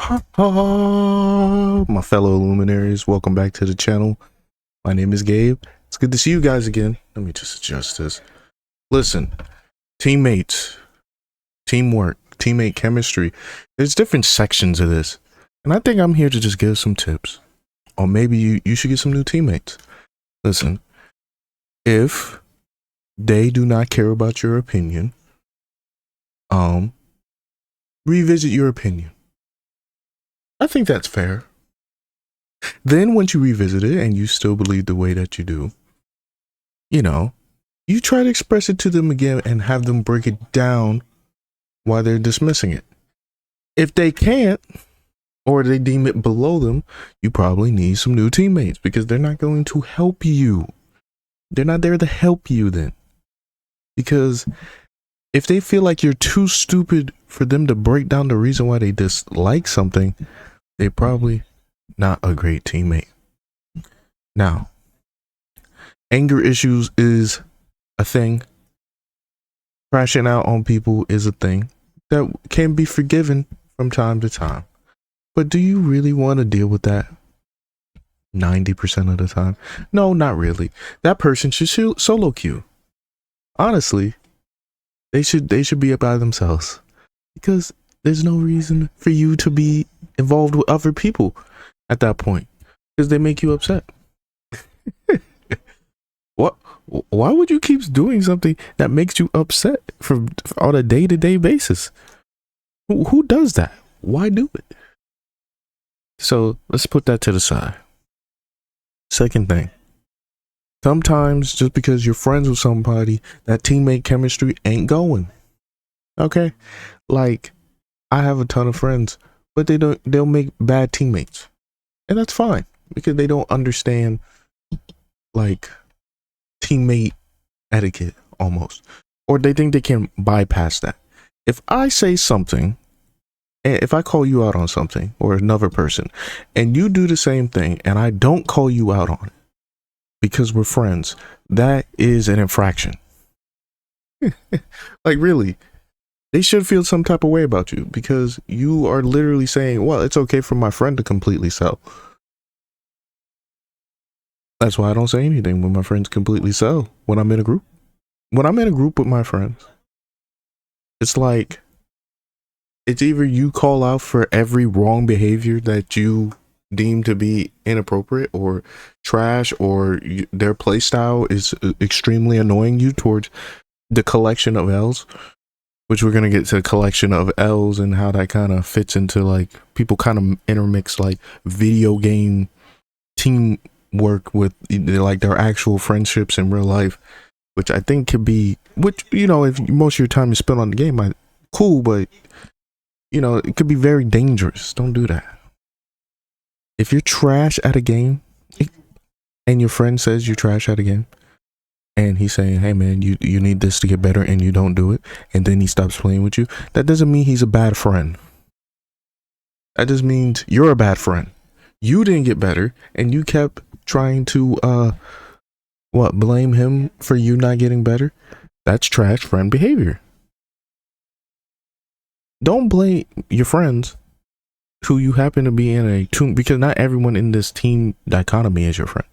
My fellow Illuminaries, welcome back to the channel. My name is Gabe. It's good to see you guys again. Let me just adjust this. Listen, teammates, teamwork, teammate chemistry. There's different sections of this. And I think I'm here to just give some tips. Or maybe you should get some new teammates. Listen, if they do not care about your opinion, revisit your opinion. I think that's fair. Then once you revisit it and you still believe the way that you do, you try to express it to them again and have them break it down while they're dismissing it. If they can't, or they deem it below them, you probably need some new teammates because they're not going to help you. They're not there to help you then. Because if they feel like you're too stupid for them to break down the reason why they dislike something, they're probably not a great teammate. Now, anger issues is a thing. Crashing out on people is a thing that can be forgiven from time to time. But do you really want to deal with that 90% of the time? No, not really. That person should solo queue. Honestly, they should be by themselves because there's no reason for you to be involved with other people at that point because they make you upset. What? Why would you keep doing something that makes you upset on a day-to-day basis? Who does that? Why do it? So let's put that to the side. Second thing, sometimes just because you're friends with somebody, that teammate chemistry ain't going. Okay? Like, I have a ton of friends, but they'll make bad teammates. And that's fine because they don't understand like teammate etiquette almost. Or they think they can bypass that. If I say something, if I call you out on something or another person and you do the same thing and I don't call you out on it because we're friends, that is an infraction. Like, really, they should feel some type of way about you because you are literally saying, well, it's okay for my friend to completely sell. That's why I don't say anything when my friends completely sell when I'm in a group. When I'm in a group with my friends, it's like, it's either you call out for every wrong behavior that you deem to be inappropriate or trash, or their play style is extremely annoying you towards the collection of L's, which we're going to get to the collection of L's and how that kind of fits into like people kind of intermix like video game teamwork with like their actual friendships in real life, which I think could be, which, if most of your time is spent on the game, cool, but it could be very dangerous. Don't do that. If you're trash at a game and your friend says you're trash at a game and he's saying, hey man, you need this to get better, and you don't do it, and then he stops playing with you, that doesn't mean he's a bad friend. That just means you're a bad friend. You didn't get better and you kept trying to blame him for you not getting better. That's trash friend behavior. Don't blame your friends who you happen to be in a team, because not everyone in this team dichotomy is your friend.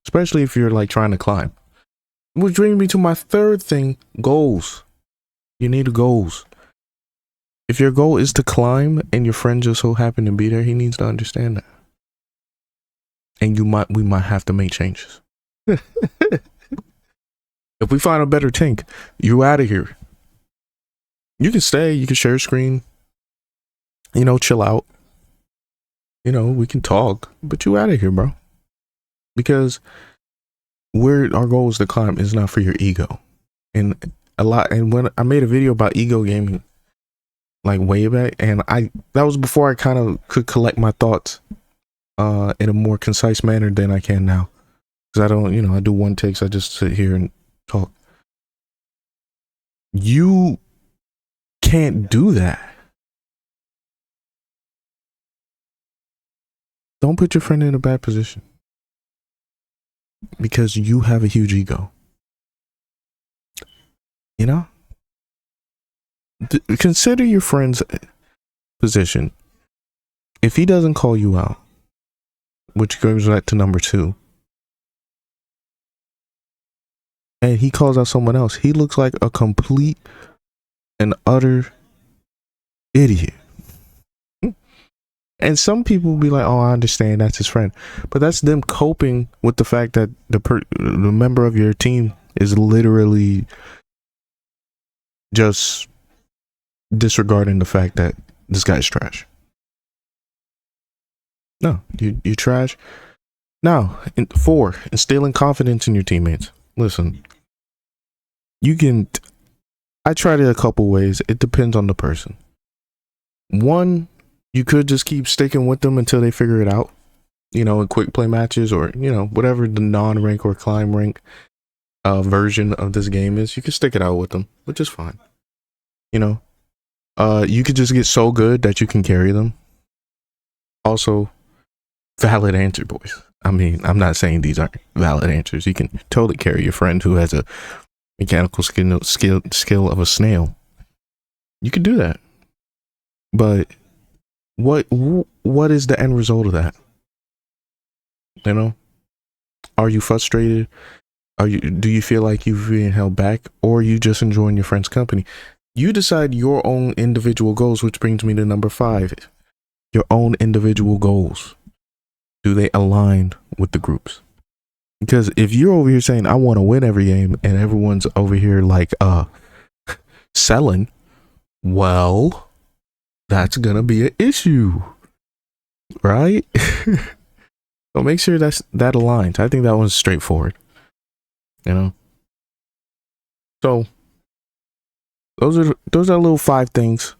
Especially if you're like trying to climb. Which brings me to my third thing, goals. You need goals. If your goal is to climb and your friend just so happen to be there, he needs to understand that. And we might have to make changes. If we find a better tank, you out of here. You can stay, you can share a screen, chill out. We can talk, but you out of here, bro. Because our goal is to climb is not for your ego. And when I made a video about ego gaming, like way back, and that was before I kind of could collect my thoughts in a more concise manner than I can now. Because I don't, I do one takes, I just sit here and talk. You can't do that. Don't put your friend in a bad position because you have a huge ego. Consider your friends position, if he doesn't call you out, which goes back to number 2, and he calls out someone else, he looks like a complete and utter idiot. And some people will be like, oh, I understand, that's his friend. But that's them coping with the fact that the member of your team is literally just disregarding the fact that this guy's trash. No, you trash. Now, 4, instilling confidence in your teammates. Listen, I tried it a couple ways. It depends on the person. 1, you could just keep sticking with them until they figure it out, in quick play matches or, whatever the non-rank or climb rank version of this game is. You can stick it out with them, which is fine. You could just get so good that you can carry them. Also, valid answer, boys. I mean, I'm not saying these aren't valid answers. You can totally carry your friend who has a mechanical skill of a snail. You could do that. But what is the end result of that? Are you frustrated? Do you feel like you've been held back, or are you just enjoying your friend's company? You decide your own individual goals, which brings me to number 5. Your own individual goals. Do they align with the groups? Because if you're over here saying I want to win every game and everyone's over here like selling, well, that's gonna be an issue, right? So make sure that aligns. I think that one's straightforward. So those are little 5 things.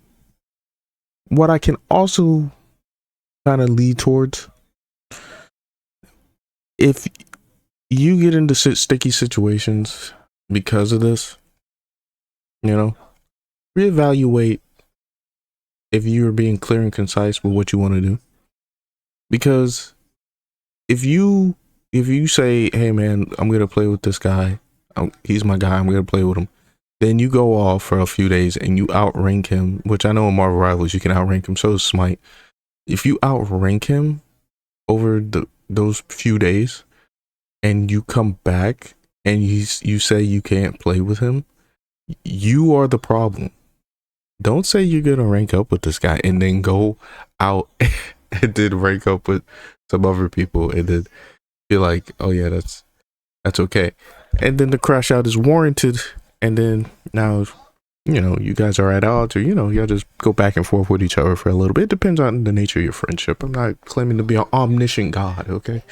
What I can also kind of lead towards, if you get into sticky situations because of this, reevaluate if you're being clear and concise with what you want to do. Because if you say, hey man, I'm gonna play with this guy, he's my guy, I'm gonna play with him, then you go off for a few days and you outrank him, which I know in Marvel Rivals you can outrank him, so is Smite. If you outrank him over those few days and you come back and you say you can't play with him, you are the problem. Don't say you're gonna rank up with this guy and then go out and then rank up with some other people and then feel like, oh yeah, that's okay. And then the crash out is warranted, and then now, you guys are at odds, or, y'all just go back and forth with each other for a little bit. It depends on the nature of your friendship. I'm not claiming to be an omniscient God, okay?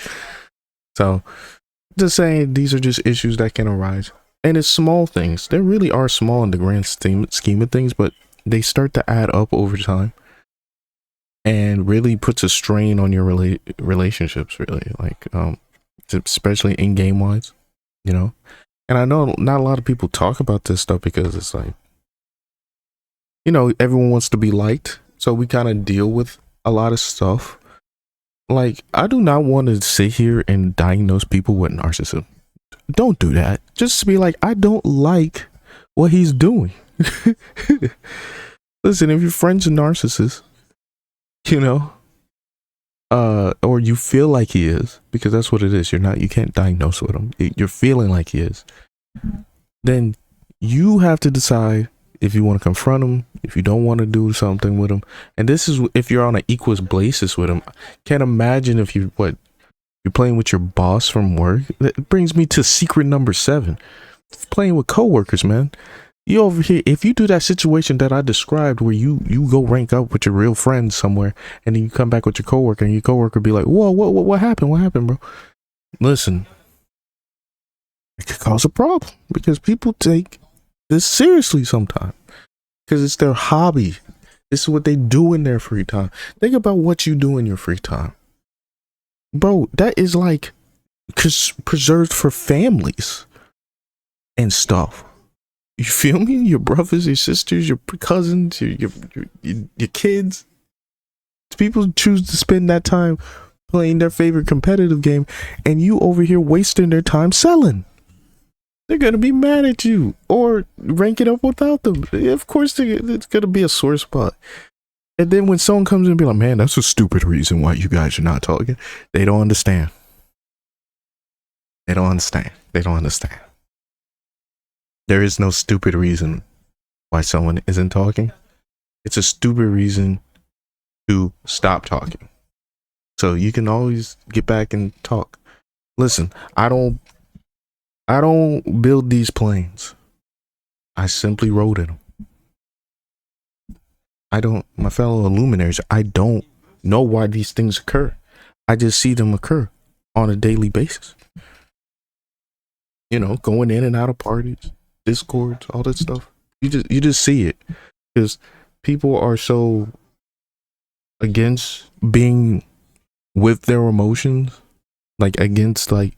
So, just saying, these are just issues that can arise. And it's small things. They really are small in the grand scheme of things, but they start to add up over time and really puts a strain on your relationships, really, like, especially in game wise, And I know not a lot of people talk about this stuff because it's like, everyone wants to be liked, so we kind of deal with a lot of stuff. Like, I do not want to sit here and diagnose people with narcissism. Don't do that. Just be like, I don't like what he's doing. Listen, if your friend's a narcissist, or you feel like he is, because that's what it is. You can't diagnose with him. You're feeling like he is. Then you have to decide if you want to confront him, if you don't want to do something with him. And this is if you're on an equal basis with him. Can't imagine if you're playing with your boss from work. That brings me to secret number 7. Playing with coworkers, man. You over here, if you do that situation that I described where you go rank up with your real friend somewhere and then you come back with your coworker and your coworker be like, whoa, what happened? What happened, bro? Listen, it could cause a problem because people take this seriously sometimes because it's their hobby. This is what they do in their free time. Think about what you do in your free time. Bro, that is like preserved for families and stuff. You feel me? Your brothers, your sisters, your cousins, your kids. People choose to spend that time playing their favorite competitive game, and you over here wasting their time selling. They're gonna be mad at you or rank it up without them. Of course, it's gonna be a sore spot. And then when someone comes in and be like, man, that's a stupid reason why you guys are not talking. They don't understand. They don't understand. They don't understand. There is no stupid reason why someone isn't talking. It's a stupid reason to stop talking. So you can always get back and talk. Listen, I don't build these planes. I simply rode in them. My fellow Illuminaries, I don't know why these things occur. I just see them occur on a daily basis. You know, going in and out of parties, discords, all that stuff. You just see it because people are so against being with their emotions, like against like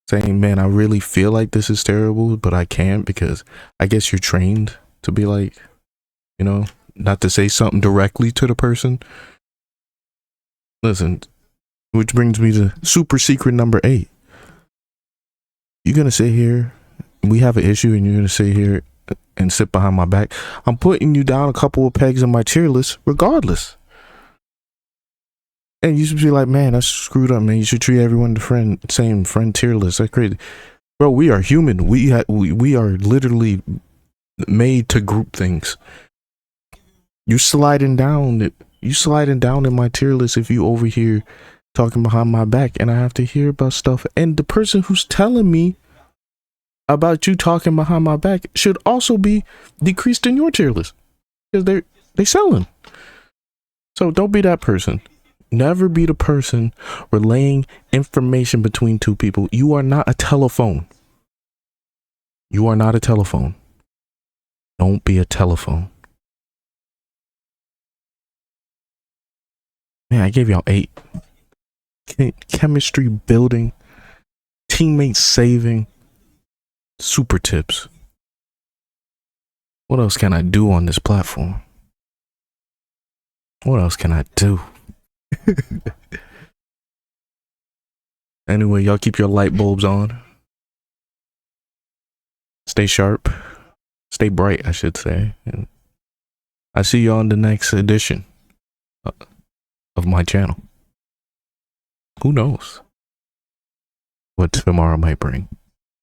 saying, man, I really feel like this is terrible, but I can't because I guess you're trained to be like, you know, not to say something directly to the person. Listen, which brings me to super secret number 8. You're going to sit here, we have an issue, and you're going to sit here and sit behind my back. I'm putting you down a couple of pegs in my tier list regardless. And you should be like, man, that's screwed up, man. You should treat everyone the same friend tier list. That's crazy. Bro, we are human. We are literally made to group things. You sliding down in my tier list if you over here talking behind my back and I have to hear about stuff. And the person who's telling me about you talking behind my back should also be decreased in your tier list because they selling. So don't be that person. Never be the person relaying information between two people. You are not a telephone. You are not a telephone. Don't be a telephone. Man, I gave y'all 8. Chemistry building, teammate saving, super tips. What else can I do on this platform? What else can I do? Anyway, y'all keep your light bulbs on. Stay sharp. Stay bright, I should say. And I see you on the next edition of my channel. Who knows what tomorrow might bring?